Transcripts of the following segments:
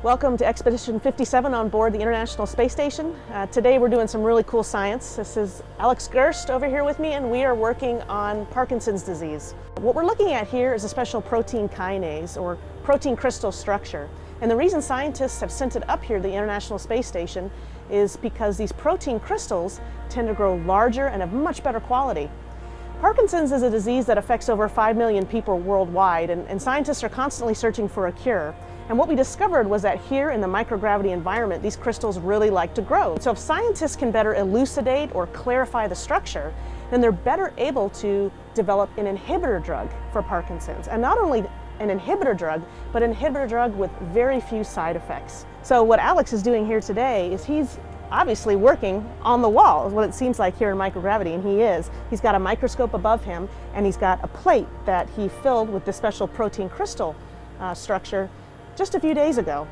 Welcome to Expedition 57 on board the International Space Station. Today we're doing some really cool science. This is Alex Gerst over here with me, and we are working on Parkinson's disease. What we're looking at here is a special protein kinase, or protein crystal structure. And the reason scientists have sent it up here to the International Space Station is because these protein crystals tend to grow larger and of much better quality. Parkinson's is a disease that affects over 5 million people worldwide, and scientists are constantly searching for a cure. And what we discovered was that here in the microgravity environment, these crystals really like to grow. So if scientists can better elucidate or clarify the structure, then they're better able to develop an inhibitor drug for Parkinson's. And not only an inhibitor drug, but an inhibitor drug with very few side effects. So what Alex is doing here today is he's obviously working on the wall, is what it seems like here in microgravity, and he is. He's got a microscope above him, and he's got a plate that he filled with this special protein crystal structure just a few days ago.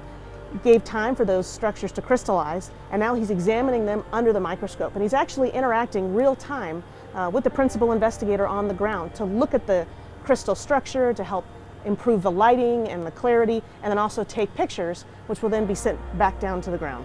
He gave time for those structures to crystallize, and now he's examining them under the microscope. And he's actually interacting real time with the principal investigator on the ground to look at the crystal structure, to help improve the lighting and the clarity, and then also take pictures, which will then be sent back down to the ground.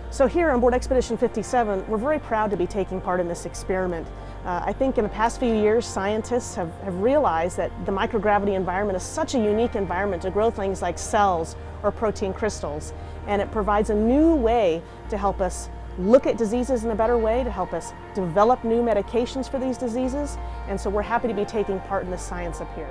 So here on board Expedition 57, we're very proud to be taking part in this experiment. I think in the past few years, scientists have realized that the microgravity environment is such a unique environment to grow things like cells or protein crystals. And it provides a new way to help us look at diseases in a better way, to help us develop new medications for these diseases. And so we're happy to be taking part in this science up here.